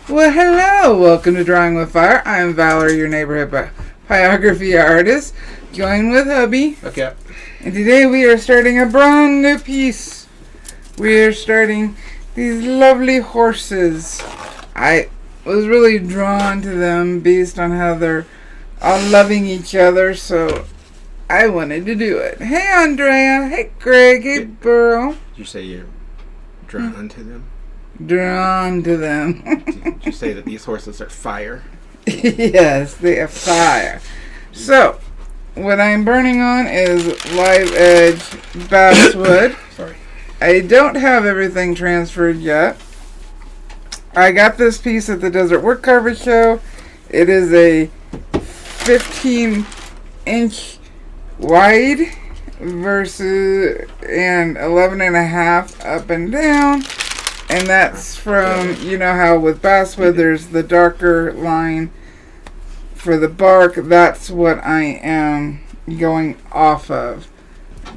Well, hello! Welcome to Drawing with Fire. I'm Valarie, your neighborhood pyrography artist, joined with hubby. Okay. And today we are starting a brand new piece. We are starting these lovely horses. I was really drawn to them based on how they're all loving each other, so I wanted to do it. Hey, Andrea. Hey, Greg. Hey, Burrow. Did you say you're drawn to them? Drawn to them. Did you say that these horses are fire? Yes, they are fire. So, what I'm burning on is live edge basswood. Sorry. I don't have everything transferred yet. I got this piece at the Desert Woodcarving show. It is a 15-inch wide versus and 11.5 up and down. And that's from, you know how with basswood there's the darker line for the bark. That's what I am going off of.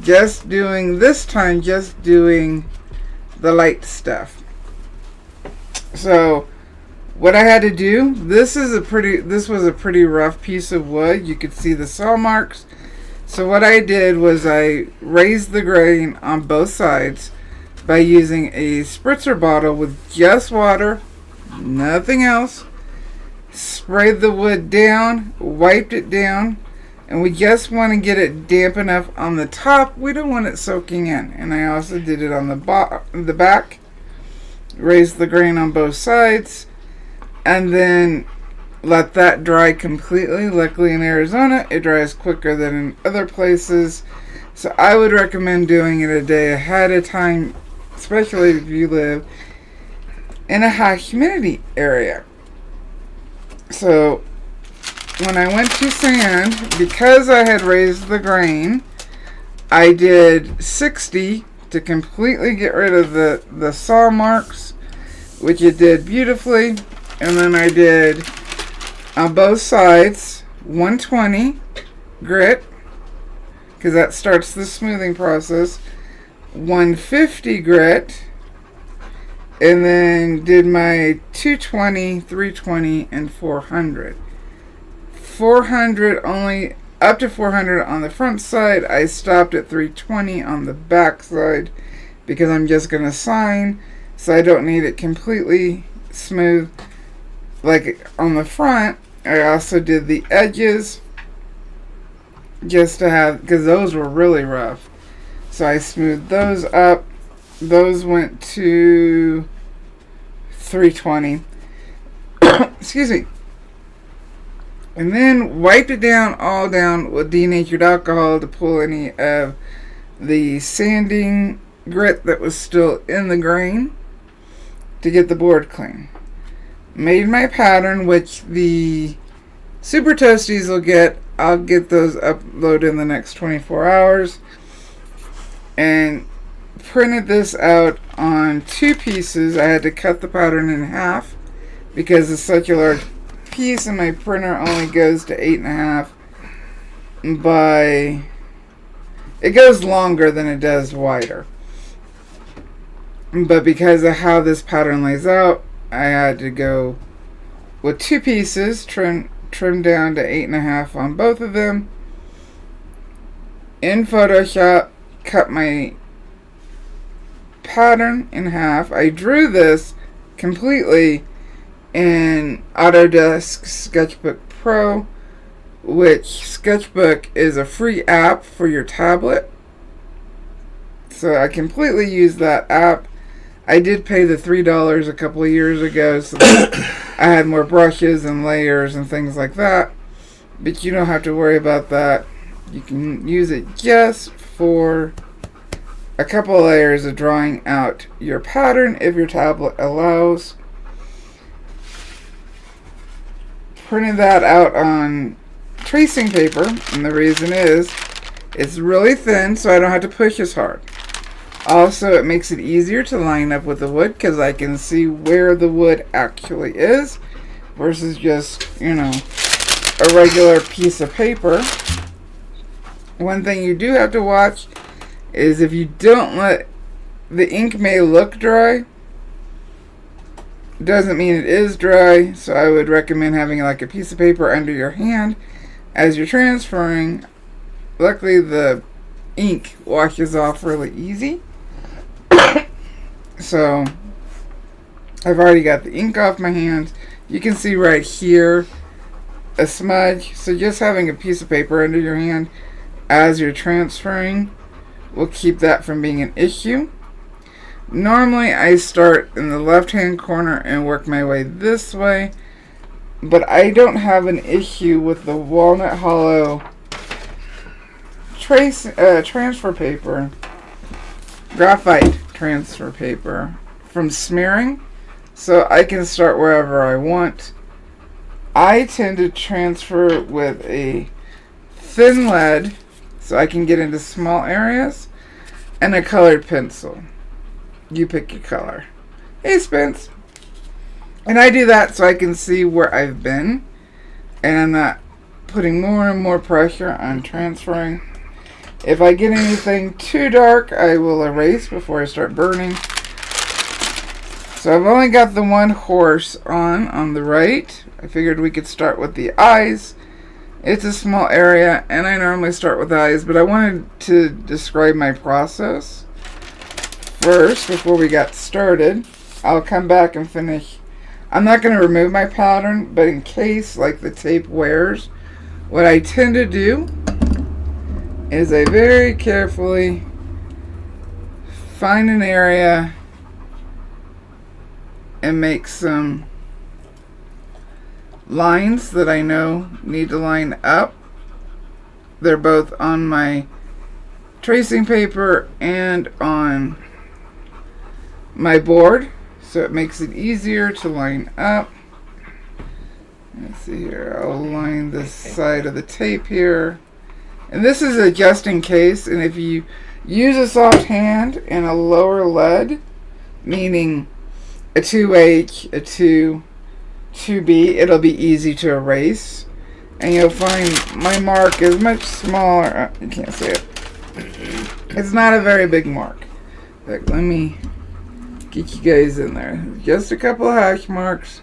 Just doing the light stuff. So what I had to do, this was a pretty rough piece of wood. You could see the saw marks. So what I did was I raised the grain on both sides by using a spritzer bottle with just water, nothing else. Sprayed the wood down, wiped it down, and we just want to get it damp enough on the top. We don't want it soaking in. And I also did it on the back. Raised the grain on both sides, and then let that dry completely. Luckily in Arizona, it dries quicker than in other places. So I would recommend doing it a day ahead of time, especially if you live in a high humidity area. So when I went to sand, because I had raised the grain, I did 60 to completely get rid of the saw marks, which it did beautifully. And then I did on both sides 120 grit, because that starts the smoothing process, 150 grit, and then did my 220, 320, and 400. 400 only, up to 400 on the front side. I stopped at 320 on the back side because I'm just going to sign, so I don't need it completely smooth like on the front. I also did the edges just to have, because those were really rough. So I smoothed those up. Those went to 320. Excuse me. And then wiped it all down with denatured alcohol to pull any of the sanding grit that was still in the grain to get the board clean. Made my pattern, which the Super Toasties will get. I'll get those uploaded in the next 24 hours. And printed this out on 2 pieces. I had to cut the pattern in half because it's such a large piece, and my printer only goes to 8.5 by, it goes longer than it does wider. But because of how this pattern lays out, I had to go with 2 pieces, trim down to 8.5 on both of them. In Photoshop, cut my pattern in half. I drew this completely in Autodesk Sketchbook Pro, which Sketchbook is a free app for your tablet. So I completely used that app. I did pay the $3 a couple of years ago, so that I had more brushes and layers and things like that. But you don't have to worry about that. You can use it just for a couple of layers of drawing out your pattern if your tablet allows. Printed that out on tracing paper, and the reason is it's really thin, so I don't have to push as hard. Also, it makes it easier to line up with the wood because I can see where the wood actually is versus just, a regular piece of paper. One thing you do have to watch is if you don't let the ink may look dry, doesn't mean it is dry, so I would recommend having like a piece of paper under your hand as you're transferring. Luckily, the ink washes off really easy. So, I've already got the ink off my hands. You can see right here a smudge. So, just having a piece of paper under your hand as you're transferring will keep that from being an issue. Normally, I start in the left-hand corner and work my way this way, but I don't have an issue with the Walnut Hollow transfer paper, graphite transfer paper, from smearing, so I can start wherever I want. I tend to transfer with a thin lead, so I can get into small areas, and a colored pencil. You pick your color. Hey, Spence. And I do that so I can see where I've been, and I'm not putting more and more pressure on transferring. If I get anything too dark, I will erase before I start burning. So I've only got the one horse on the right. I figured we could start with the eyes. It's a small area, and I normally start with eyes, but I wanted to describe my process first before we got started. I'll come back and finish. I'm not going to remove my pattern, but in case like the tape wears, what I tend to do is I very carefully find an area and make some lines that I know need to line up. They're both on my tracing paper and on my board, so it makes it easier to line up. Let's see here, I'll line this side of the tape here. And this is a just in case, and if you use a soft hand and a lower lead, meaning a 2H, a 2B, it'll be easy to erase. And you'll find my mark is much smaller. You can't see it. It's not a very big mark. But let me get you guys in there. Just a couple of hash marks,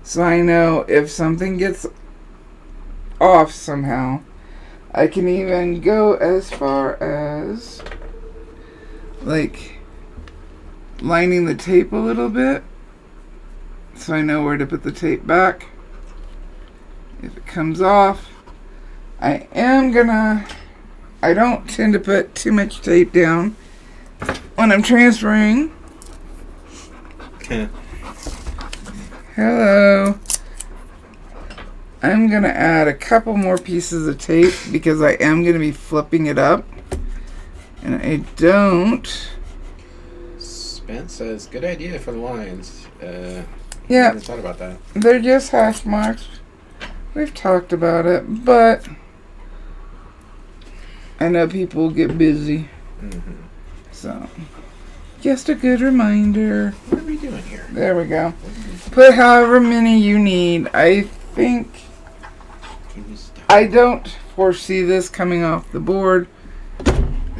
so I know if something gets off somehow. I can even go as far as like lining the tape a little bit, so I know where to put the tape back if it comes off. I don't tend to put too much tape down when I'm transferring. Hello. I'm going to add a couple more pieces of tape because I am going to be flipping it up. And I don't... Spence says, good idea for the lines. Yeah. I haven't thought about that. They're just hash marks. We've talked about it, but I know people get busy. Mm-hmm. So, just a good reminder. What are we doing here? There we go. Put however many you need. I think... I don't foresee this coming off the board.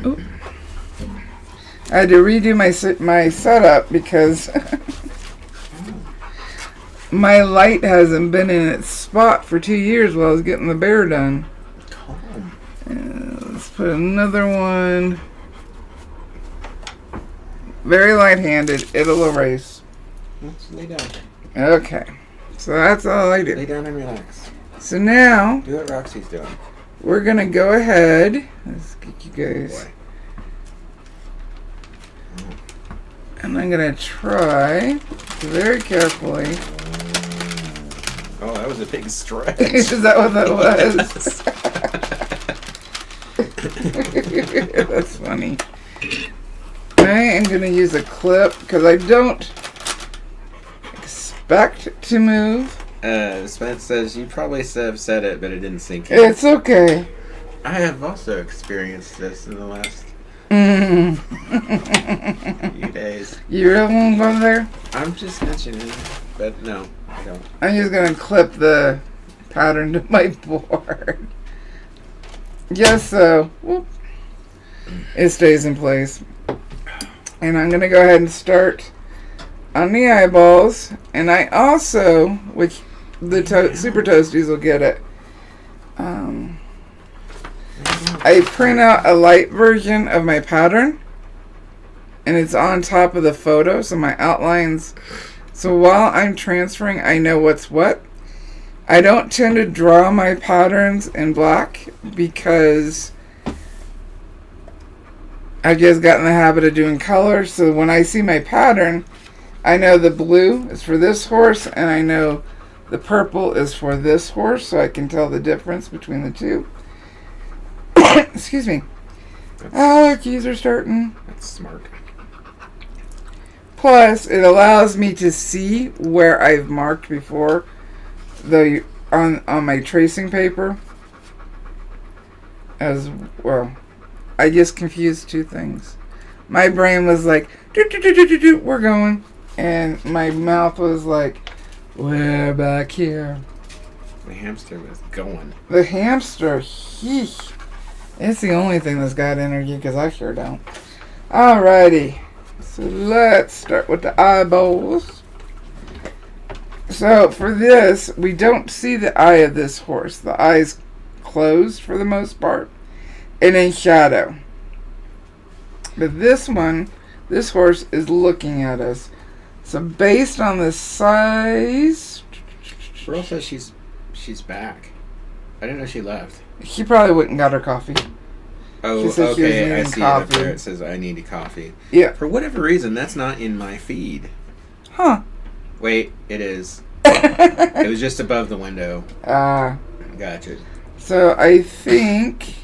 Oop. I had to redo my setup because my light hasn't been in its spot for 2 years while I was getting the bear done. Let's put another one. Very light-handed. It'll erase. Let's lay down. Okay. So that's all I do. Lay down and relax. So now, Do what Roxy's doing. we're going to go ahead. Let's get you guys. And I'm going to try very carefully. Oh, that was a big stretch. Is that what that was? That's funny. I am going to use a clip because I don't expect to move. Spence says, you probably have said it, but it didn't sink in. It's okay. I have also experienced this in the last few days. You really won't go there? I'm just mentioning it, but no, I don't. I'm just going to clip the pattern to my board. Just so it stays in place. And I'm going to go ahead and start on the eyeballs, and I also, which the Super Toasties will get it, I print out a light version of my pattern, and it's on top of the photo, so my outlines, so while I'm transferring, I know what's what. I don't tend to draw my patterns in black because I just got in the habit of doing color, so when I see my pattern, I know the blue is for this horse, and I know the purple is for this horse, so I can tell the difference between the two. Excuse me. Allergies are starting. That's smart. Plus, it allows me to see where I've marked before, though on my tracing paper. As well, I just confused two things. My brain was like, we're going, and my mouth was like, we're back here. The hamster was going. The hamster, heesh. It's the only thing that's got energy, because I sure don't. Alrighty. So let's start with the eyeballs. So for this, we don't see the eye of this horse. The eye's closed for the most part and in shadow. But this one, this horse is looking at us. So based on the size... Pearl says she's back. I didn't know she left. She probably went and got her coffee. Oh, she said she was okay. I needing see coffee. it up there. It says I need a coffee. Yeah. For whatever reason, that's not in my feed. Huh. Wait, it is. It was just above the window. Gotcha. So I think...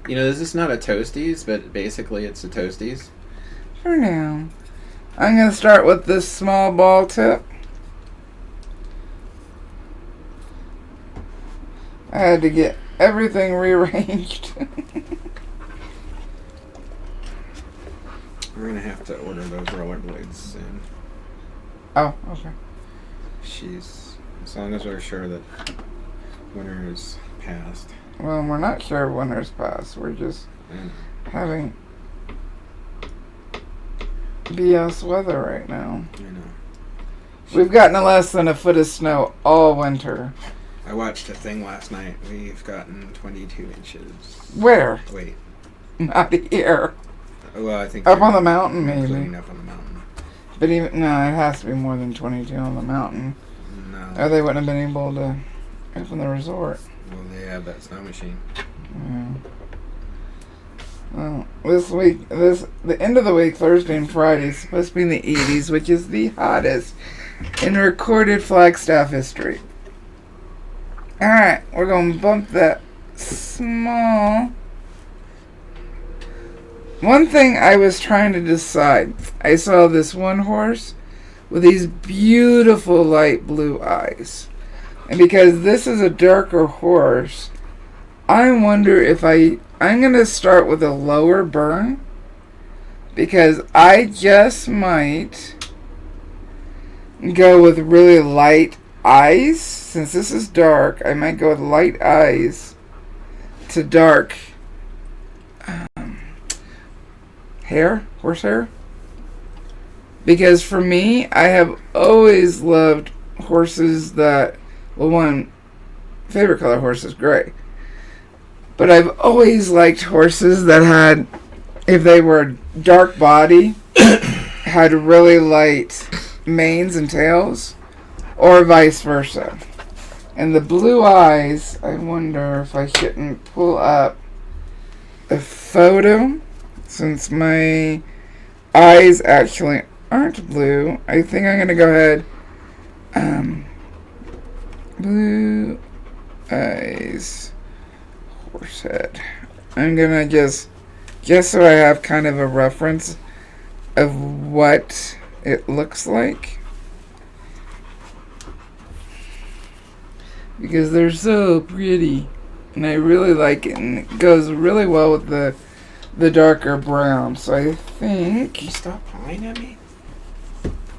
You know, this is not a Toasties, but basically it's a Toasties. For now. I'm going to start with this small ball tip. I had to get everything rearranged. We're going to have to order those rollerblades soon. Oh, okay. As long as we're sure that winter is past. Well, we're not sure winter's past. We're just having BS weather right now. I know. We've gotten less than a foot of snow all winter. I watched a thing last night. We've gotten 22 inches. Where? Wait. Not here. Well, I think up on the mountain, maybe. Including up on the mountain. But even no, it has to be more than 22 on the mountain. No. Or they wouldn't have been able to open the resort. Well, they have that snow machine. Yeah. Well, this week, the end of the week, Thursday and Friday, is supposed to be in the 80s, which is the hottest in recorded Flagstaff history. Alright, we're going to bump that small. One thing I was trying to decide, I saw this one horse with these beautiful light blue eyes. And because this is a darker horse, I wonder if I'm going to start with a lower burn. Because I just might go with really light eyes. Since this is dark, I might go with light eyes to dark horse hair. Because for me, I have always loved horses that, well, one favorite color horse is gray. But I've always liked horses that had, if they were dark body, had really light manes and tails, or vice versa. And the blue eyes, I wonder if I shouldn't pull up a photo, since my eyes actually aren't blue. I think I'm going to go ahead, blue eyes, horse head. I'm going to just so I have kind of a reference of what it looks like. Because they're so pretty. And I really like it. And it goes really well with the darker brown. So I think... Can you stop pawing at me?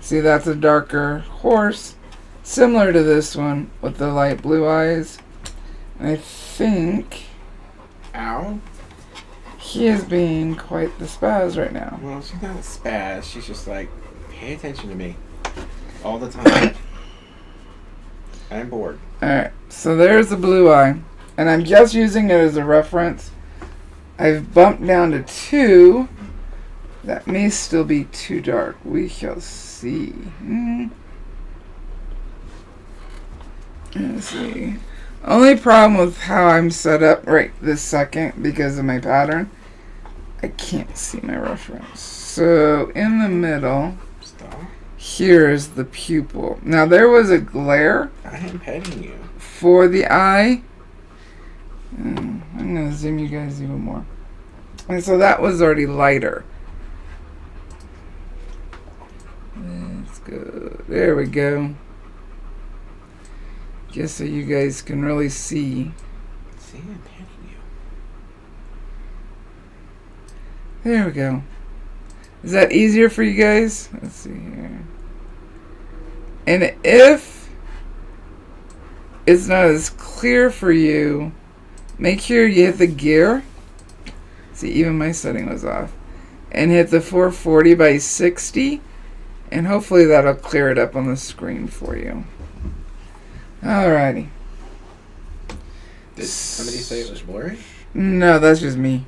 See, that's a darker horse. Similar to this one with the light blue eyes. And I think... Ow. He is being quite the spaz right now. Well, she's not a spaz. She's just like Pay attention to me. All the time. I'm bored. Alright, so there's the blue eye. And I'm just using it as a reference. I've bumped down to 2. That may still be too dark. We shall see. Let's see. Only problem with how I'm set up right this second because of my pattern, I can't see my reference. So in the middle, here is the pupil. Now there was a glare. I am petting you. For the eye. I'm going to zoom you guys even more. And so that was already lighter. Let's go. There we go. Just so you guys can really see. See, I'm petting you. There we go. Is that easier for you guys? Let's see here. And if it's not as clear for you, make sure you hit the gear. See, even my setting was off. And hit the 440 by 60. And hopefully that'll clear it up on the screen for you. Alrighty. Did somebody say it was blurry? No, that's just me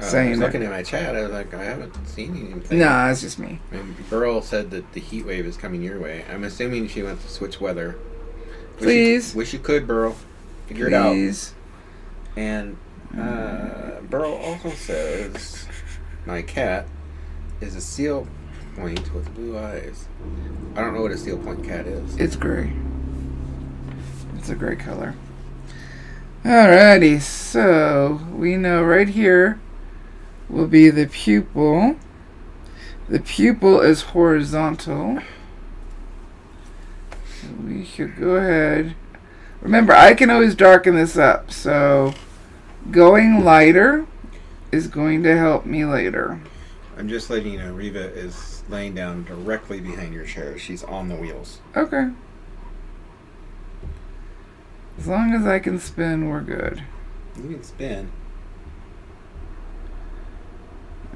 saying I was it. looking at my chat. I was like, I haven't seen anything. No, it's just me. And Burl said that the heat wave is coming your way. I'm assuming she wants to switch weather. Please. Wish you could, Burl. Figure it out. And Burl also says my cat is a seal point with blue eyes. I don't know what a seal point cat is. It's gray. It's a gray color. Alrighty, so we know right here will be the pupil. The pupil is horizontal. So we should go ahead. Remember, I can always darken this up, so going lighter is going to help me later. I'm just letting you know, Reva is laying down directly behind your chair. She's on the wheels. Okay. As long as I can spin, we're good. You can spin.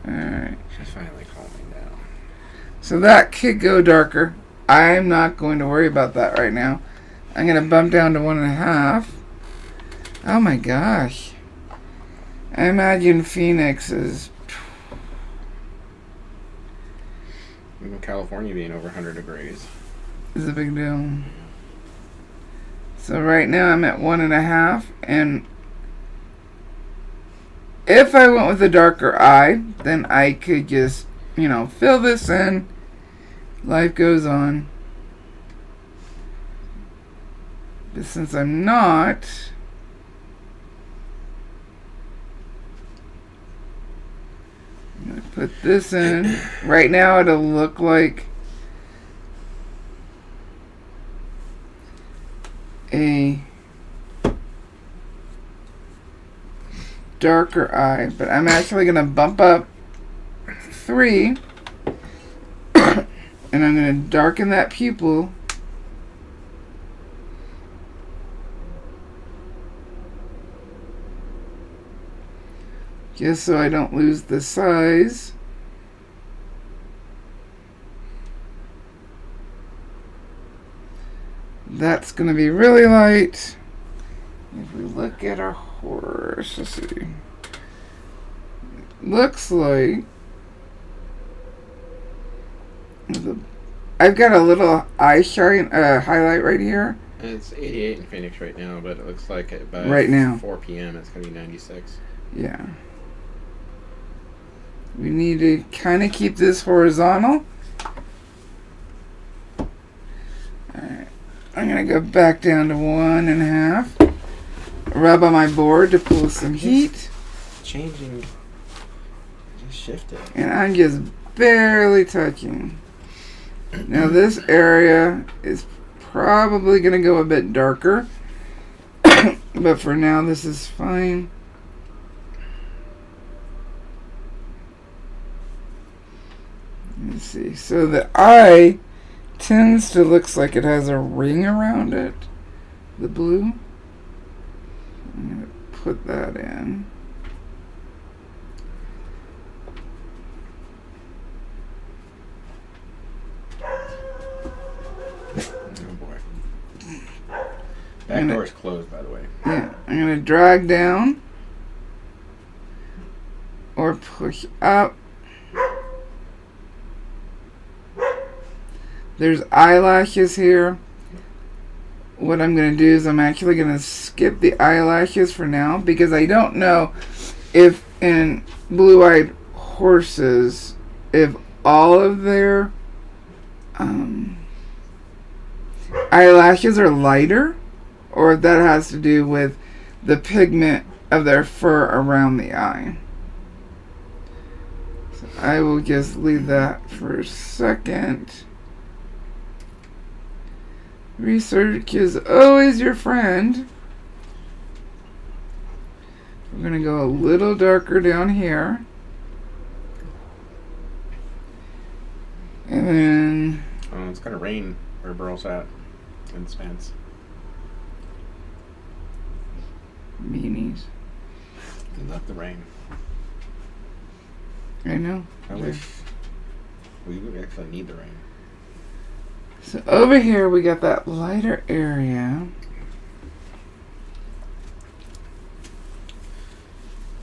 Alright. She's finally calming down. So that could go darker. I'm not going to worry about that right now. I'm going to bump down to 1.5. Oh my gosh. I imagine Phoenix is... Even California being over 100 degrees. is a big deal. So right now I'm at 1.5, and if I went with a darker eye, then I could just, fill this in. Life goes on. But since I'm not, I'm going to put this in. Right now it'll look like a darker eye, but I'm actually going to bump up 3 and I'm going to darken that pupil just so I don't lose the size. That's going to be really light. If we look at our horse, let's see. Looks like I've got a little eye shine highlight right here. It's 88 in Phoenix right now, but it looks like by right now 4 p.m. it's going to be 96. Yeah. We need to kind of keep this horizontal. Alright. I'm going to go back down to 1.5. Rub on my board to pull some heat. Changing. Just shift it. And I'm just barely touching. Now this area is probably going to go a bit darker. But for now this is fine. Let's see. So the eye tends to look like it has a ring around it. The blue. I'm going to put that in. Back door is closed, by the way. Yeah, I'm going to drag down or push up. There's eyelashes here. What I'm going to do is I'm actually going to skip the eyelashes for now because I don't know if in blue-eyed horses, if all of their eyelashes are lighter, or if that has to do with the pigment of their fur around the eye. So I will just leave that for a second. Research is always your friend. We're going to go a little darker down here. And then... Oh, it's going to rain where Burl's at in Spence. Beanies. I love the rain. I know. I wish we would actually need the rain. So over here we got that lighter area.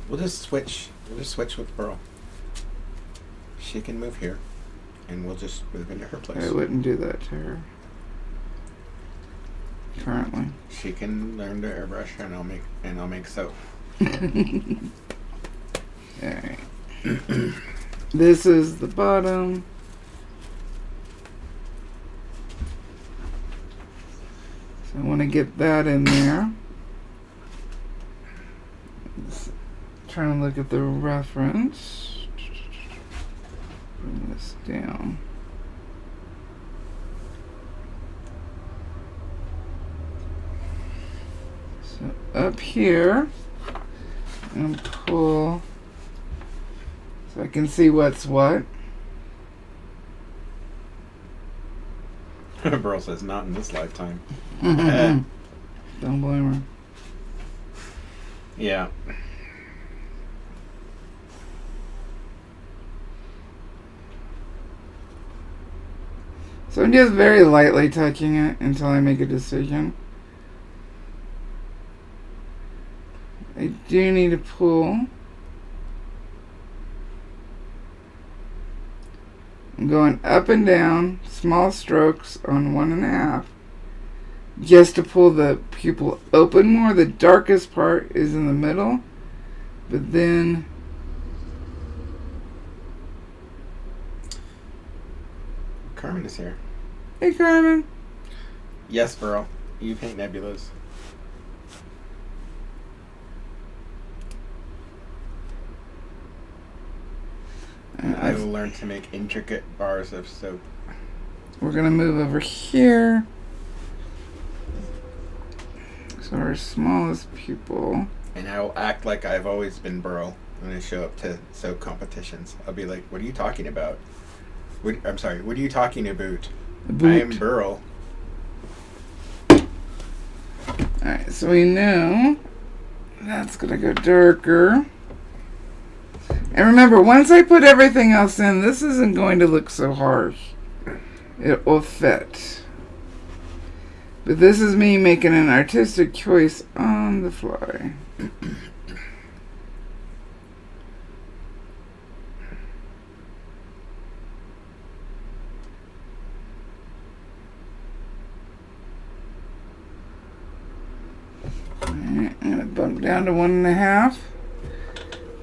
We'll just switch. We'll just switch with Burl. She can move here, and we'll just move into her place. I wouldn't do that to her. Currently. She can learn to airbrush, and I'll make soap. Alright. This is the bottom. So I want to get that in there. Just trying to look at the reference. Bring this down. So up here, and pull so I can see what's what. Burl says, not in this lifetime. Don't blame her. Yeah. So I'm just very lightly touching it until I make a decision. I do need to pull. I'm going up and down, small strokes on 1.5, just to pull the pupil open more. The darkest part is in the middle, but then Carmen is here. hey Carmen. Yes, Burl. You paint nebulas. I will learn to make intricate bars of soap. We're gonna move over here. So our smallest pupil. And I will act like I've always been Burl when I show up to soap competitions. I'll be like, what are you talking about? I'm sorry, what are you talking about? I am Burl. Alright, so we know that's gonna go darker. And remember, once I put everything else in, this isn't going to look so harsh. It will fit. But this is me making an artistic choice on the fly. Alright, I'm going to bump down to 1.5.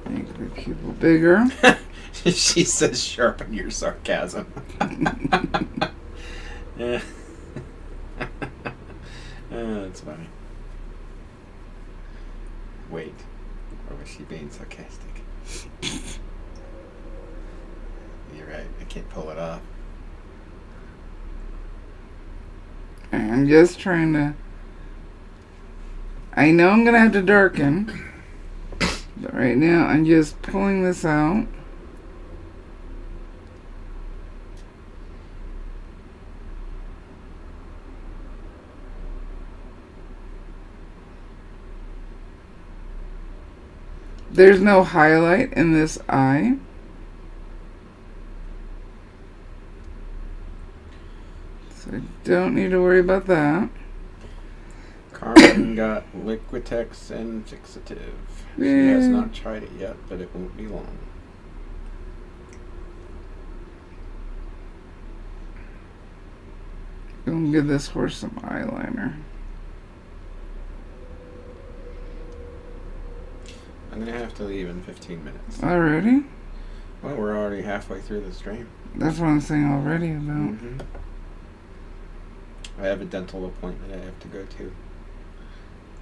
Make the pupil bigger. She says, sharpen your sarcasm. Yeah. That's funny. Wait. Or was she being sarcastic? You're right. I can't pull it off. I'm just trying to... I know I'm going to have to darken. But right now, I'm just pulling this out. There's no highlight in this eye. So I don't need to worry about that. Carmen Jen got Liquitex and Fixative. She has not tried it yet, but it won't be long. Gonna give this horse some eyeliner. I'm gonna have to leave in 15 minutes. Already? Well, we're already halfway through the stream. That's what I'm saying already about. I have a dental appointment I have to go to.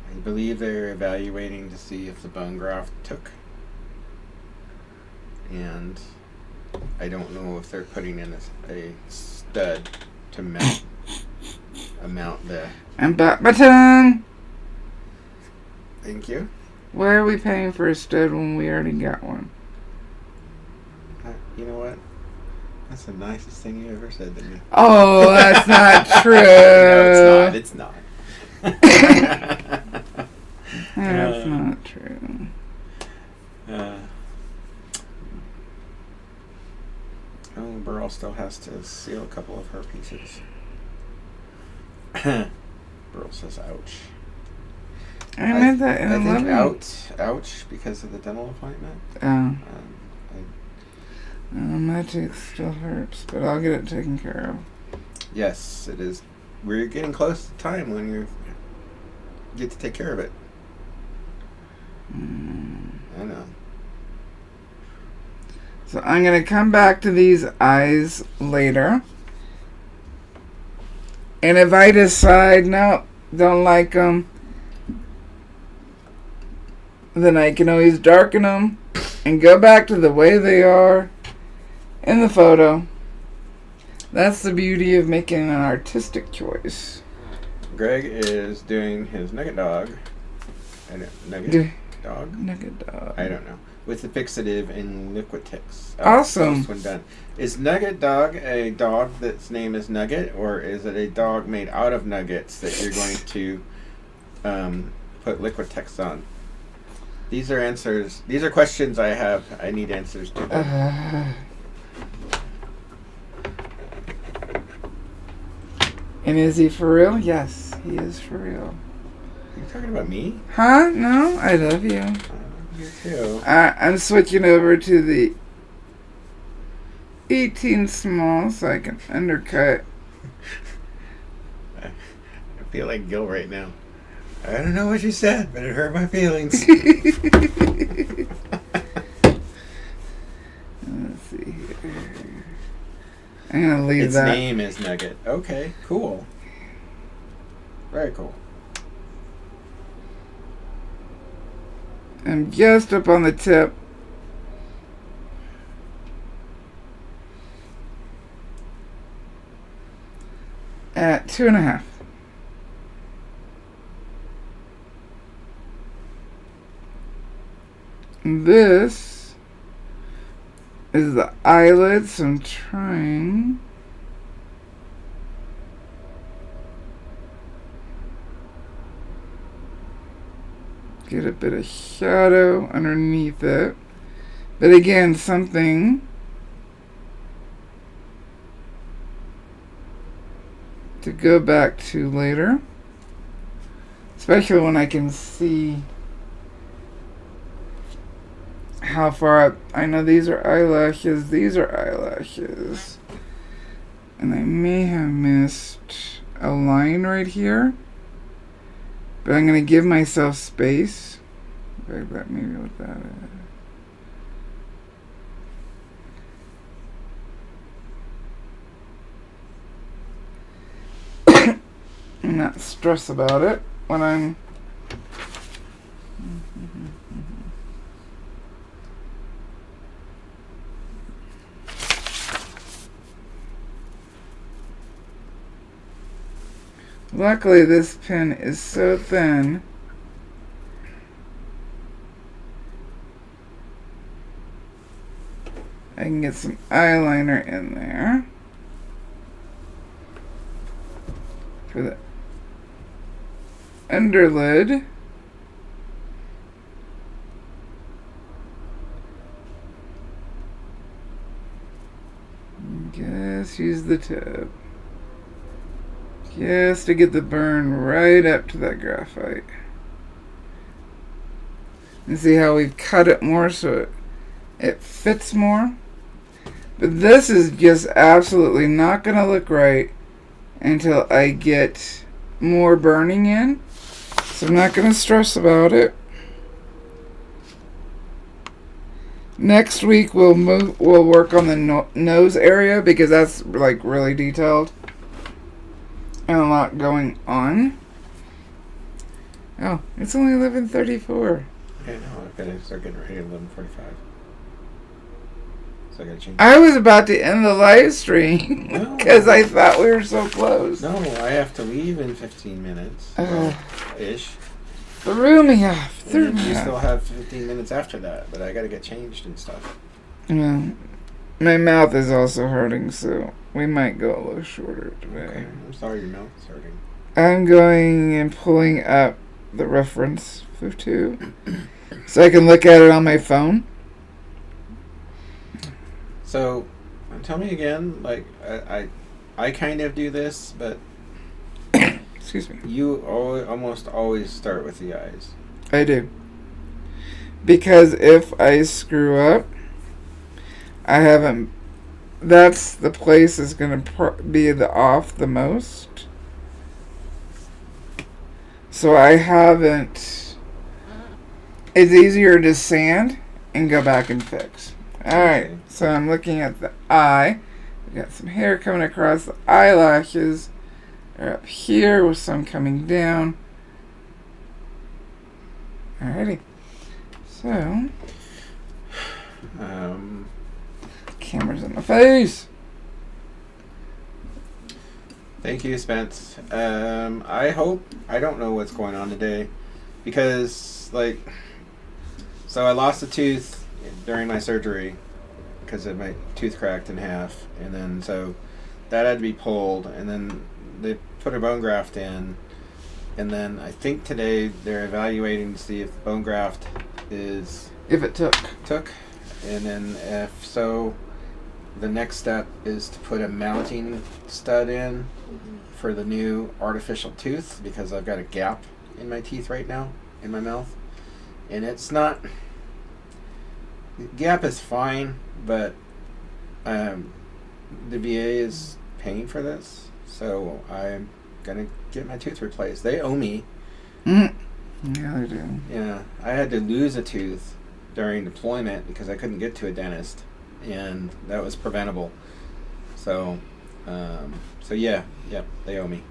I believe they're evaluating to see if the bone graft took. And I don't know if they're putting in a stud to mount the... And back button! Thank you. Why are we paying for a stud when we already got one? You know what? That's the nicest thing you ever said to me. Oh, that's not true. No, it's not. That's not true. Burl still has to seal a couple of her pieces. Burl says, ouch. I meant that in I think 11. ouch, because of the dental appointment. Oh. My tooth still hurts, but I'll get it taken care of. Yes, it is. We're getting close to time when you get to take care of it. I know. So I'm going to come back to these eyes later. And if I decide, no, don't like them, then I can always darken them and go back to the way they are in the photo. That's the beauty of making an artistic choice. Greg is doing his nugget dog. Nugget dog? I don't know. With the fixative and Liquitex. Awesome. When done. Is Nugget Dog a dog that's name is Nugget, or is it a dog made out of nuggets that you're going to put Liquitex on? These are answers. These are questions I need answers to. And is he for real? Yes, he is for real. Are you talking about me? Huh? No, I love you. You too. I'm switching over to the 18 small so I can undercut. I feel like Gil right now. I don't know what you said, but it hurt my feelings. Let's see here. I'm going to leave its that. Its name is Nugget. Okay, cool. Very cool. I'm just up on the tip. At 2.5. This is the eyelids. I'm trying. Get a bit of shadow underneath it. But again, something to go back to later. Especially when I can see how far up. I know these are eyelashes, these are eyelashes. And I may have missed a line right here. But I'm going to give myself space. Maybe what that is. I'm not stressed about it when I'm... Luckily, this pen is so thin I can get some eyeliner in there for the underlid. Just use the tip. Just to get the burn right up to that graphite. And see how we've cut it more so it fits more. But this is just absolutely not going to look right until I get more burning in. So I'm not going to stress about it. Next week we'll work on the nose area because that's like really detailed and a lot going on. Oh, it's only 11:34. Okay, no, I've got to start getting ready at 11:45. So I got to change. I was about to end the live stream because I thought we were so close. No, I have to leave in 15 minutes ish. Threw me off. You still have 15 minutes after that, but I got to get changed and stuff. Yeah. My mouth is also hurting, so we might go a little shorter today. Okay. I'm sorry your mouth is hurting. I'm going and pulling up the reference photo so I can look at it on my phone. So, tell me again, like, I kind of do this, but excuse me. You almost always start with the eyes. I do. Because if I screw up, I haven't... That's the place that's going to be off the most. So I haven't... It's easier to sand and go back and fix. Alright, so I'm looking at the eye. We got some hair coming across the eyelashes. They're up here with some coming down. Alrighty. So, camera's in my face. Thank you, Spence. I don't know what's going on today because, like, so I lost a tooth during my surgery because of my tooth cracked in half, and then so that had to be pulled, and then they put a bone graft in, and then I think today they're evaluating to see if bone graft is... If it took. And then if so, the next step is to put a mounting stud in for the new artificial tooth because I've got a gap in my teeth right now, in my mouth. And it's not... The gap is fine, but the VA is paying for this. So I'm going to get my tooth replaced. They owe me. Yeah, they do. Yeah. I had to lose a tooth during deployment because I couldn't get to a dentist. And that was preventable. So, yeah. Yep, they owe me.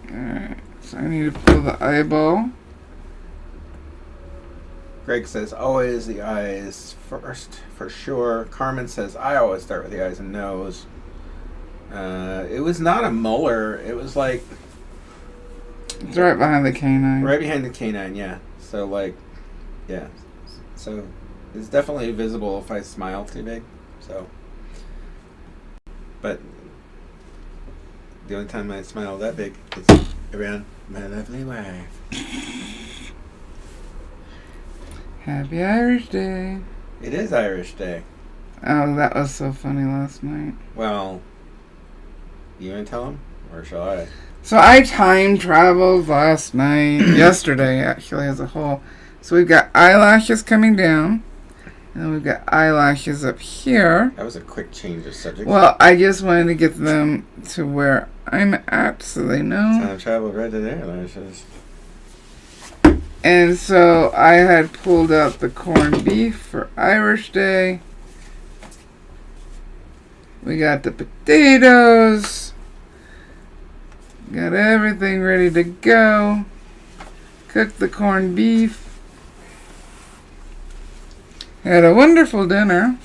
Alright, so I need to pull the eyeball. Greg says, always the eyes first, for sure. Carmen says, I always start with the eyes and nose. It was not a molar. It was like... It's right behind the canine. Right behind the canine, yeah. So, like, yeah. So, it's definitely visible if I smile too big. So, but the only time I smile that big is around my lovely wife. Happy Irish Day. It is Irish Day. Oh, that was so funny last night. Well, you want to tell him? Or shall I? So I time traveled last night, yesterday actually as a whole. So we've got eyelashes coming down. And then we've got eyelashes up here. That was a quick change of subject. Well, I just wanted to get them to where I'm at so they know. Time traveled right to their eyelashes. And so I had pulled out the corned beef for Irish Day. We got the potatoes. Got everything ready to go. Cooked the corned beef. Had a wonderful dinner.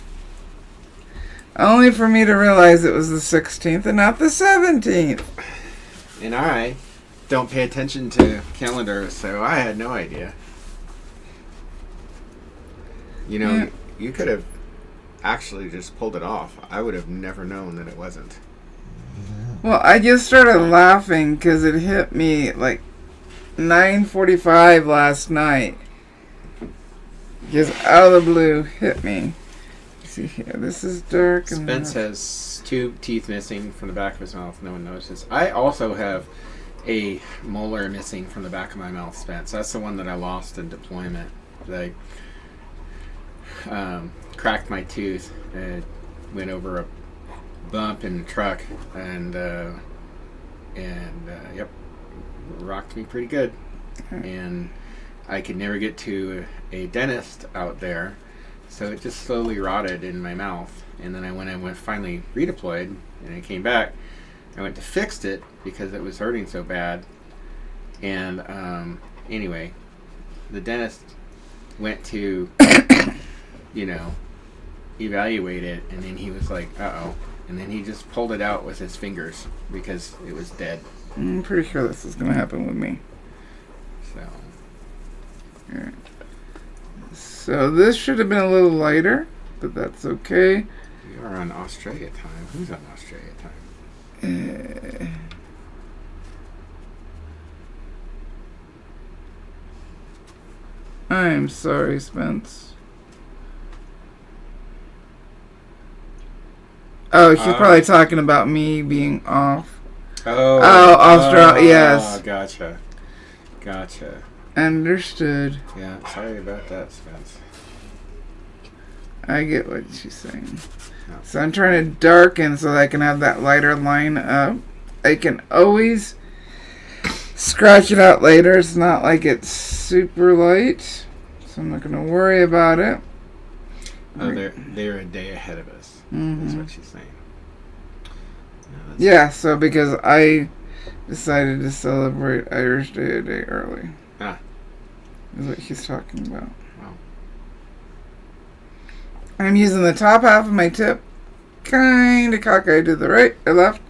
Only for me to realize it was the 16th and not the 17th. And I don't pay attention to calendars, so I had no idea. You know, Yeah. you could have actually just pulled it off. I would have never known that it wasn't. Well, I just started laughing because it hit me like 9:45 last night. Just out of the blue hit me. see here. This is dark. And Spence has 2 teeth missing from the back of his mouth. No one notices. I also have a molar missing from the back of my mouth, Spence. That's the one that I lost in deployment. I cracked my tooth. It went over a bump in the truck, and yep, rocked me pretty good. And I could never get to a dentist out there, so it just slowly rotted in my mouth. And then when I went finally redeployed and I came back, I went to fix it because it was hurting so bad. And anyway, the dentist went to evaluate it, and then he was like, uh-oh. And then he just pulled it out with his fingers because it was dead. I'm pretty sure this is going to happen with me. So. Alright. So this should have been a little lighter, but that's okay. You are on Australia time. Who's on Australia time? I'm sorry, Spence. Oh, she's probably talking about me being off. Oh, Australia, yes. Gotcha. Understood. Yeah, sorry about that, Spence. I get what she's saying. No. So I'm trying to darken so that I can have that lighter line up. I can always scratch it out later. It's not like it's super light, so I'm not going to worry about it. Oh, they're a day ahead of us. Mm-hmm. That's what she's saying. Yeah, so because I decided to celebrate Irish Day a day early. Is what she's talking about. Wow. I'm using the top half of my tip kind of cockeyed to the right or left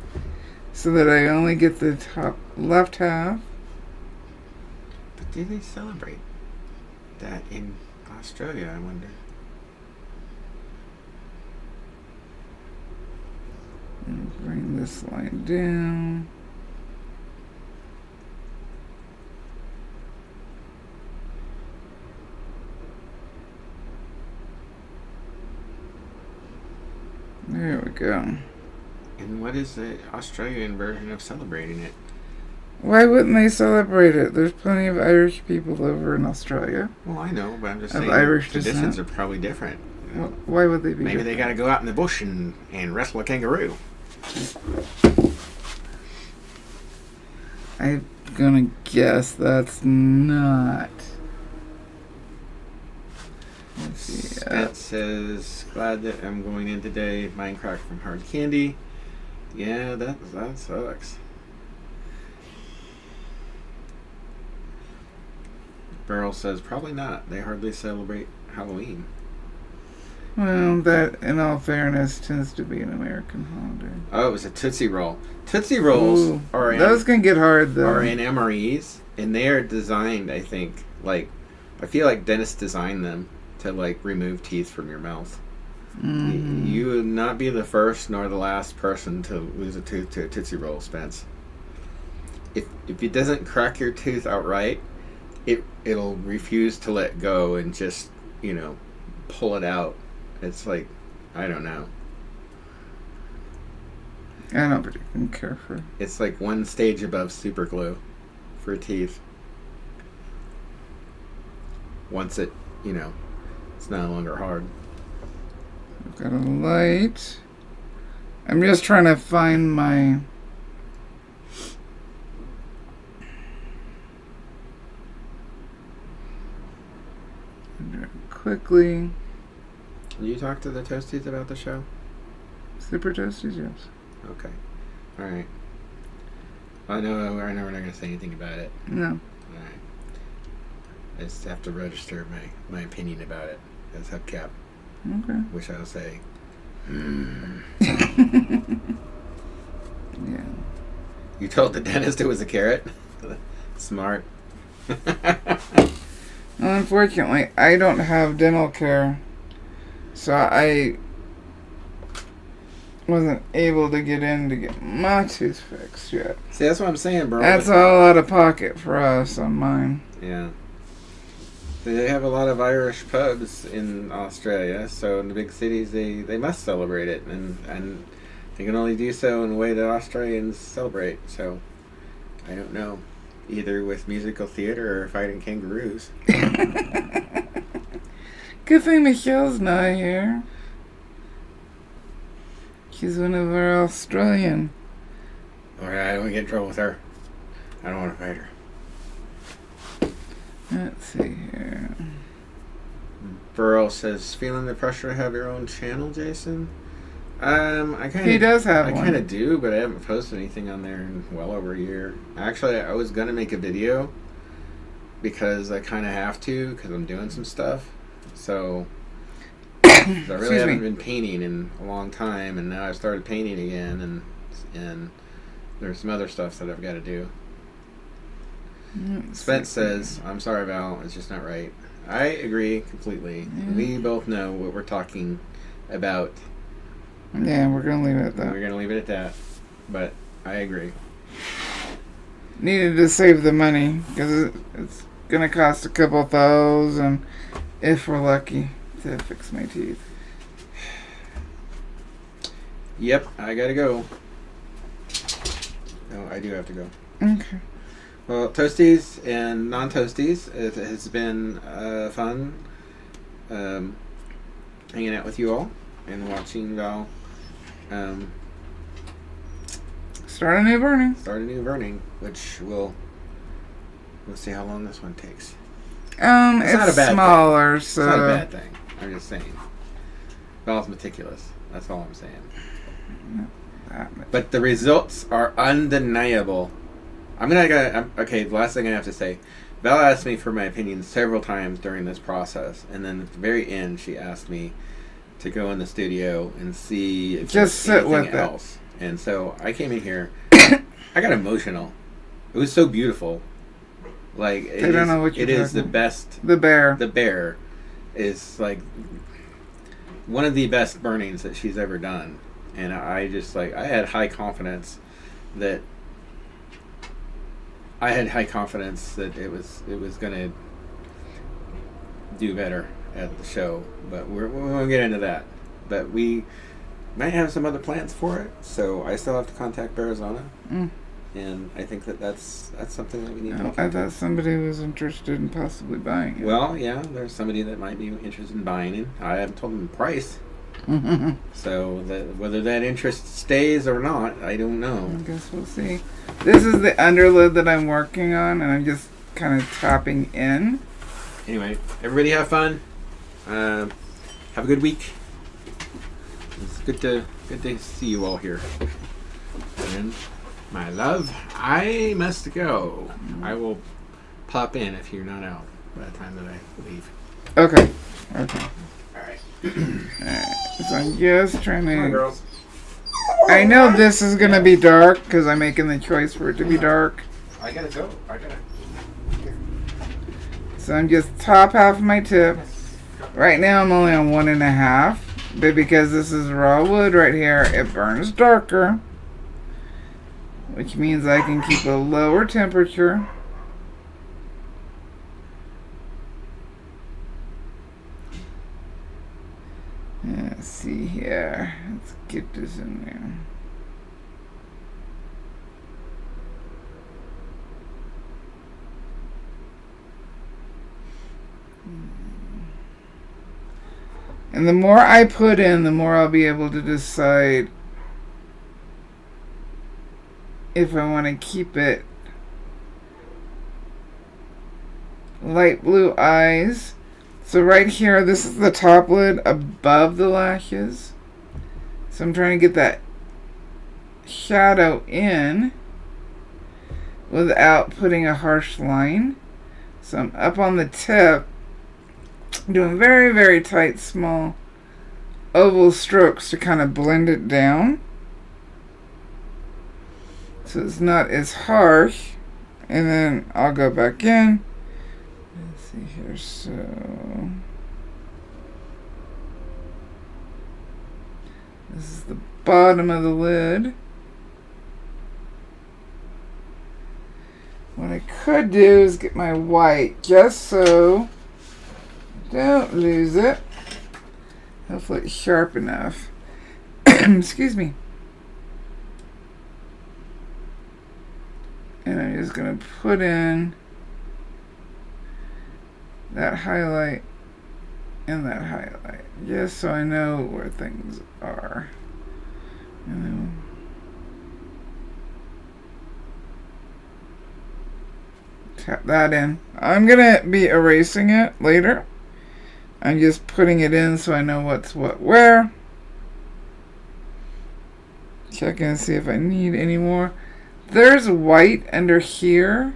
so that I only get the top left half. But do they celebrate that in Australia, I wonder? And bring this line down. There we go. And what is the Australian version of celebrating it? Why wouldn't they celebrate it? There's plenty of Irish people over in Australia. Well, I know, but I'm just Of saying Irish traditions descent? are probably different. You know? Well, why would they be? Maybe they got to go out in the bush and wrestle a kangaroo. I'm gonna guess that's not. Let's see. Spence says, glad that I'm going in today. Mine cracked from hard candy. Yeah, that sucks. Beryl says, probably not. They hardly celebrate Halloween. Well, that, in all fairness, tends to be an American holiday. Oh, it was a Tootsie Roll. Tootsie Rolls Ooh, those can get hard, though. are in MREs, and they are designed, I think, I feel like dentists designed them to, remove teeth from your mouth. Mm-hmm. You would not be the first nor the last person to lose a tooth to a Tootsie Roll, Spence. If it doesn't crack your tooth outright, it'll refuse to let go and just, pull it out. It's I don't know. I don't particularly care for. It's like one stage above super glue for teeth. Once it, it's no longer hard. I've got a light. I'm just trying to find my... Quickly. Did you talk to the Toasties about the show? Super Toasties, yes. Okay. All right. I know we're not going to say anything about it. No. All right. I just have to register my opinion about it as hubcap. Okay. Which I'll say. Yeah. You told the dentist it was a carrot? Smart. Well, unfortunately, I don't have dental care, so I wasn't able to get in to get my tooth fixed yet. See, that's what I'm saying, bro. That's all out of pocket for us on mine. Yeah. They have a lot of Irish pubs in Australia, so in the big cities they must celebrate it, and they can only do so in a way that Australians celebrate. So I don't know, either with musical theater or fighting kangaroos. Good thing Michelle's not here. She's one of our Australian. Or I don't get in trouble with her. I don't want to fight her. Let's see here. Burl says, feeling the pressure to have your own channel, Jason? He does have one. I kind of do, but I haven't posted anything on there in well over a year. Actually, I was going to make a video because I kind of have to because I'm doing some stuff. So, I really haven't been painting in a long time, and now I've started painting again, and there's some other stuff that I've got to do. Spence says, I'm sorry, Val, it's just not right. I agree completely. Yeah. We both know what we're talking about. Yeah, we're going to leave it at that. We're going to leave it at that. But I agree. Needed to save the money because it's going to cost a couple $1,000 if we're lucky to fix my teeth. Yep, I got to go. No, I do have to go. Okay. Well, Toasties and non-Toasties, it has been fun hanging out with you all and watching Val start a new burning. Start a new burning, which we'll see how long this one takes. It's not a bad smaller, thing. So it's not a bad thing. I'm just saying. Val's meticulous. That's all I'm saying. But the results are undeniable. Okay, the last thing I have to say. Val asked me for my opinion several times during this process, and then at the very end, she asked me to go in the studio and see if just there's sit with anything else. And so I came in here. I got emotional. It was so beautiful. Like I don't know what you're it is the best. The bear. The bear is like one of the best burnings that she's ever done, and I just I had high confidence that. I had high confidence that it was going to do better at the show, but we won't get into that. But we might have some other plans for it, so I still have to contact Arizona, and I think that's something that we need to look I thought somebody was interested in possibly buying it. Well, yeah, there's somebody that might be interested in buying it. I haven't told them the price. So whether that interest stays or not, I don't know. I guess we'll see. This is the underlid that I'm working on, and I'm just kind of topping in. Anyway, everybody have fun. Have a good week. It's good to see you all here. And my love, I must go. I will pop in if you're not out by the time that I leave. Okay. Alright. So I'm just trying to... Come on, girls. I know this is going to be dark because I'm making the choice for it to be dark. I gotta go. Here. So I'm just top half of my tip. Right now I'm only on 1.5. But because this is raw wood right here, it burns darker. Which means I can keep a lower temperature. Let's see here. Let's get this in there. And the more I put in, the more I'll be able to decide if I want to keep it light blue eyes. So right here, this is the top lid above the lashes. So I'm trying to get that shadow in without putting a harsh line. So I'm up on the tip, doing very, very tight, small oval strokes to kind of blend it down. So it's not as harsh. And then I'll go back in. Let's see here, so this is the bottom of the lid. What I could do is get my white just so Don't lose it. Hopefully it's sharp enough. Excuse me. And I'm just going to put in that highlight and that highlight, just so I know where things are. And then tap that in. I'm going to be erasing it later. I'm just putting it in so I know what's what where. Checking and see if I need any more. There's white under here.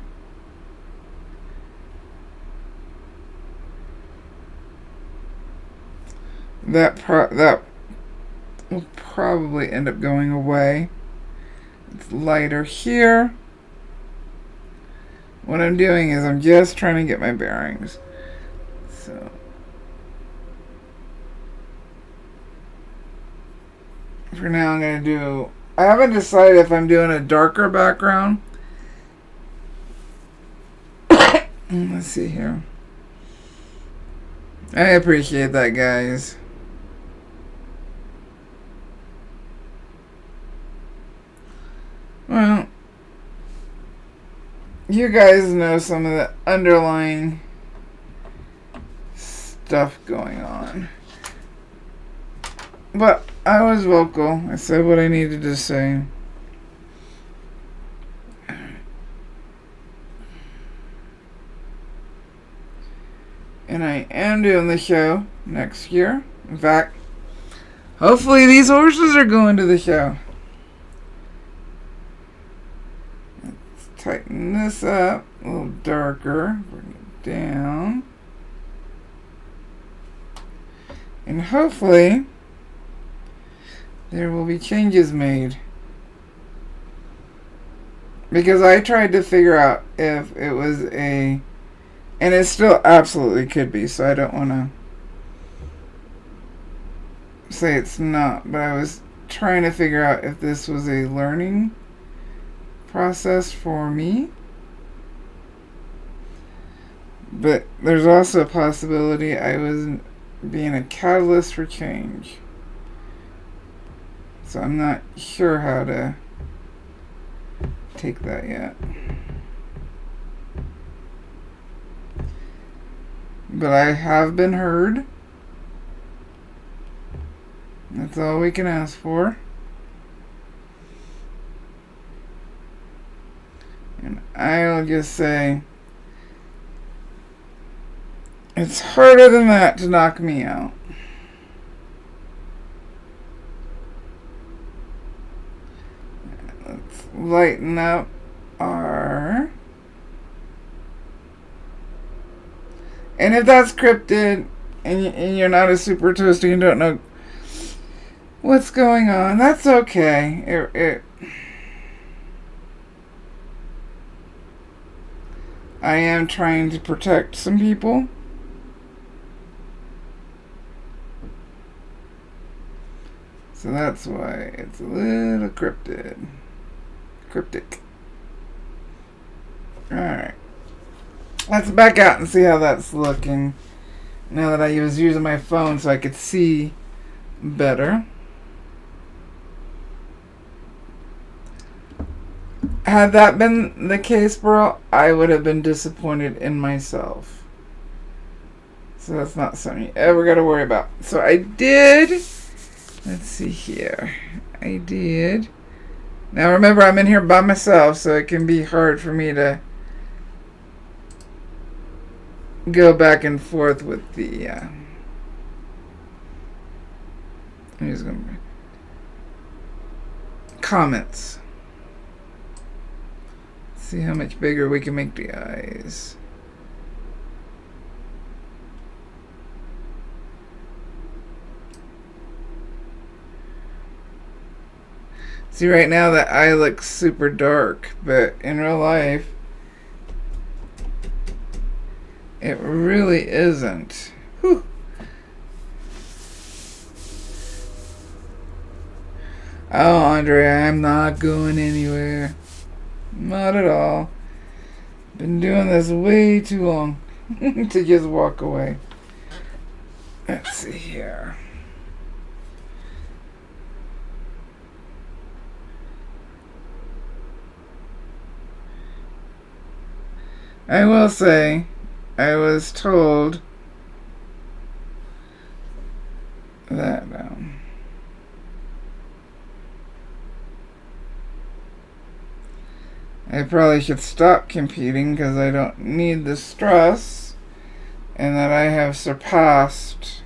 That will probably end up going away. It's lighter here. What I'm doing is I'm just trying to get my bearings. So for now I'm going to do, I haven't decided if I'm doing a darker background. Let's see here. I appreciate that, guys. Well, you guys know some of the underlying stuff going on. But I was vocal. I said what I needed to say. And I am doing the show next year. In fact, hopefully these horses are going to the show. Let's tighten this up a little darker. Bring it down. And hopefully there will be changes made. Because I tried to figure out if it was a, and it still absolutely could be, so I don't want to say it's not, but I was trying to figure out if this was a learning process for me. But there's also a possibility I was being a catalyst for change. So I'm not sure how to take that yet. But I have been heard. That's all we can ask for. And I'll just say, it's harder than that to knock me out. Let's lighten up our... And if that's cryptid and you're not a super toasty and don't know what's going on, that's okay. I am trying to protect some people. So that's why it's a little cryptic. Alright. Let's back out and see how that's looking. Now that I was using my phone so I could see better. Had that been the case, bro, I would have been disappointed in myself. So that's not something you ever got to worry about. So I did. Let's see here. I did. Now remember, I'm in here by myself, so it can be hard for me to go back and forth with the I'm just gonna comments. See how much bigger we can make the eyes. See, right now that eye looks super dark, but in real life it really isn't. Whew. Oh, Andrea, I'm not going anywhere. Not at all. Been doing this way too long to just walk away. Let's see here. I will say, I was told that I probably should stop competing because I don't need the stress, and that I have surpassed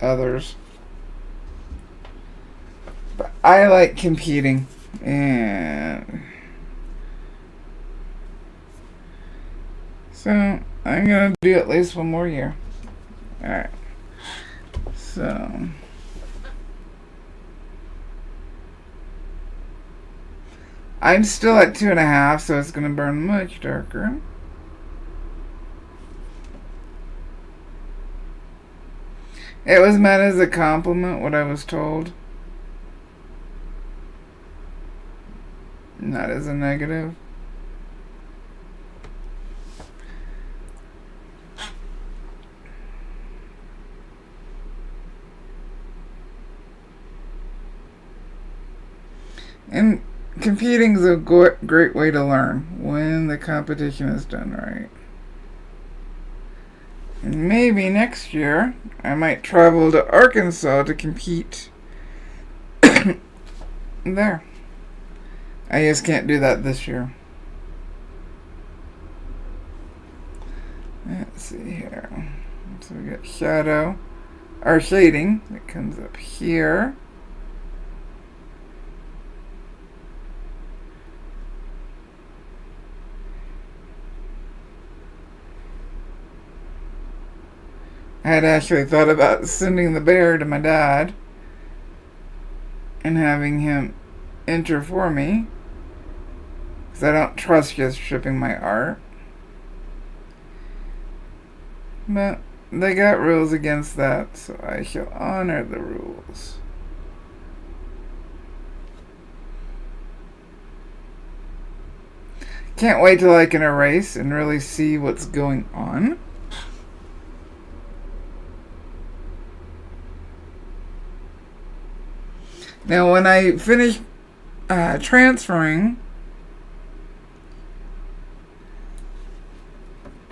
others. But I like competing, and so I'm gonna do at least one more year. Alright. So I'm still at 2.5, so it's gonna burn much darker. It was meant as a compliment, what I was told. Not as a negative. And competing is a great way to learn when the competition is done right. And maybe next year I might travel to Arkansas to compete there. I just can't do that this year. Let's see here. So we got shadow, or shading, that comes up here. I had actually thought about sending the bear to my dad and having him enter for me, because I don't trust just shipping my art. But they got rules against that, so I shall honor the rules. Can't wait till I can erase and really see what's going on. Now, when I finish transferring,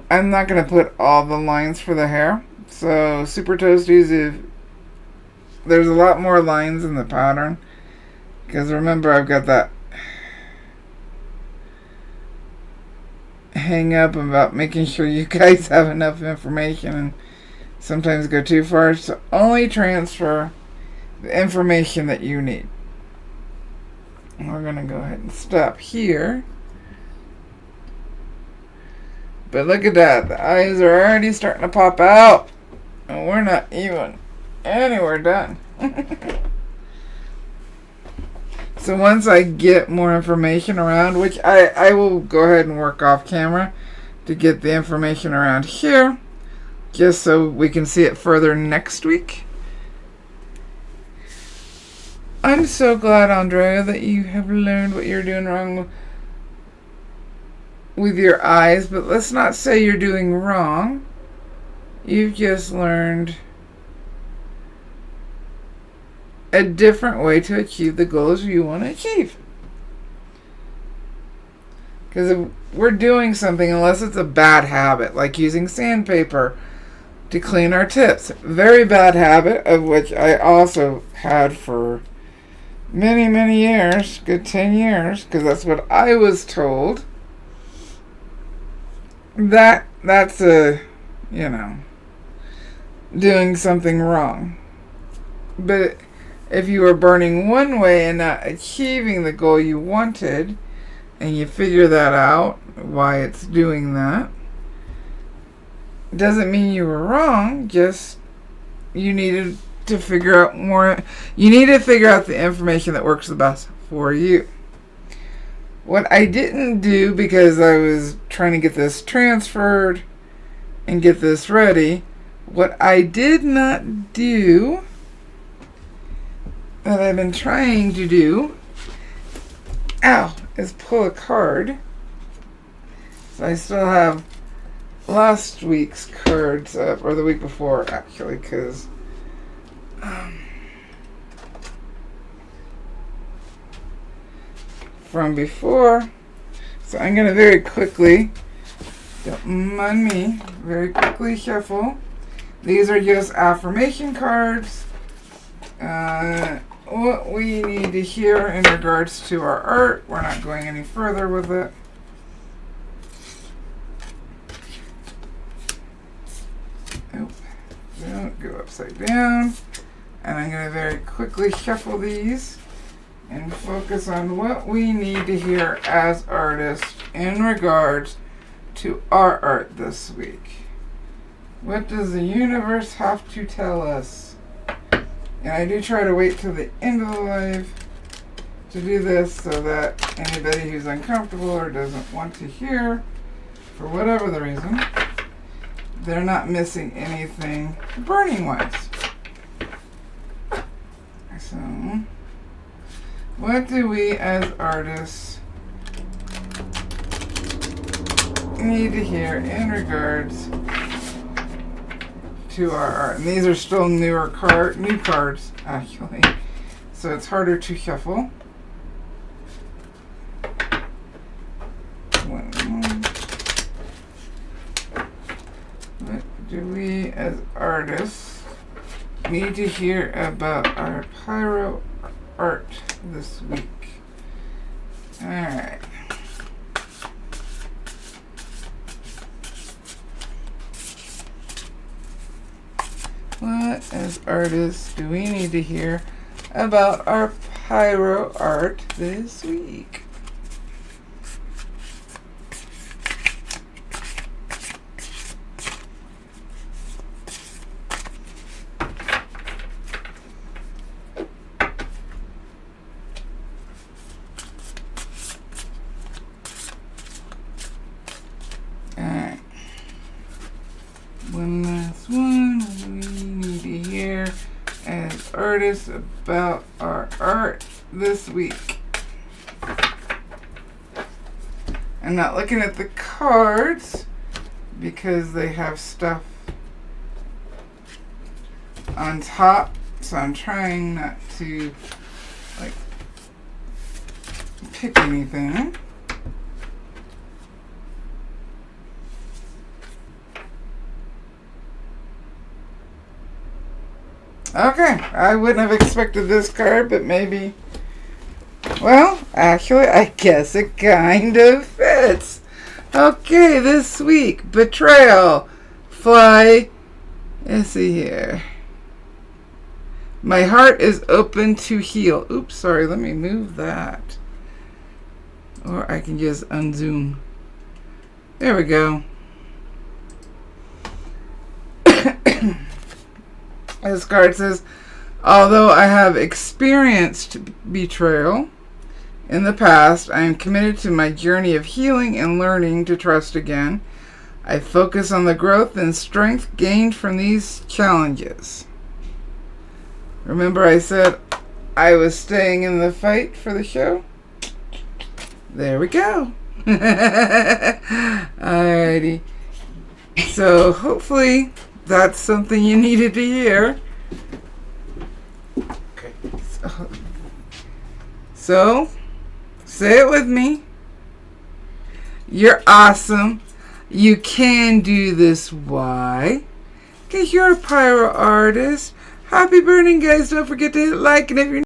I'm not going to put all the lines for the hair. So, Super Toasties, if there's a lot more lines in the pattern, because remember, I've got that hang up about making sure you guys have enough information and sometimes go too far. So, only transfer the information that you need. We're going to go ahead and stop here. But look at that. The eyes are already starting to pop out. And we're not even anywhere done. So once I get more information around, which I will go ahead and work off camera to get the information around here, just so we can see it further next week. I'm so glad, Andrea, that you have learned what you're doing wrong with your eyes, but let's not say you're doing wrong. You've just learned a different way to achieve the goals you want to achieve. Because if we're doing something, unless it's a bad habit, like using sandpaper to clean our tips, very bad habit, of which I also had for many years, good 10 years, because that's what I was told. That's doing something wrong. But if you were burning one way and not achieving the goal you wanted, and you figure that out, why it's doing that, doesn't mean you were wrong, just you needed to figure out more. You need to figure out the information that works the best for you. What I didn't do, because I was trying to get this transferred and get this ready, what I did not do, that I've been trying to do, is pull a card. So I still have last week's cards up, or the week before actually, because from before. So I'm going to very quickly, don't mind me, very quickly shuffle. These are just affirmation cards. What we need to hear in regards to our art. We're not going any further with it. Oh, don't go upside down. And I'm going to very quickly shuffle these and focus on what we need to hear as artists in regards to our art this week. What does the universe have to tell us? And I do try to wait till the end of the live to do this so that anybody who's uncomfortable or doesn't want to hear, for whatever the reason, they're not missing anything burning wise. So, what do we as artists need to hear in regards to our art? And these are still new cards actually, so it's harder to shuffle. What do we as artists need to hear about our pyro art this week? Alright. What as artists do we need to hear about our pyro art this week? Alright. One last one. As artists about our art this week. I'm not looking at the cards because they have stuff on top, so I'm trying not to like pick anything. Okay, I wouldn't have expected this card, but maybe, well, actually, I guess it kind of fits. Okay, this week, Betrayal, Fly, let's see here. My heart is open to heal. Oops, sorry, let me move that. Or I can just unzoom. There we go. This card says, although I have experienced betrayal in the past, I am committed to my journey of healing and learning to trust again. I focus on the growth and strength gained from these challenges. Remember I said I was staying in the fight for the show? There we go. Alrighty. So hopefully that's something you needed to hear. Okay. So, say it with me. You're awesome. You can do this. Why? Because you're a pyro artist. Happy burning, guys. Don't forget to hit like, and if you're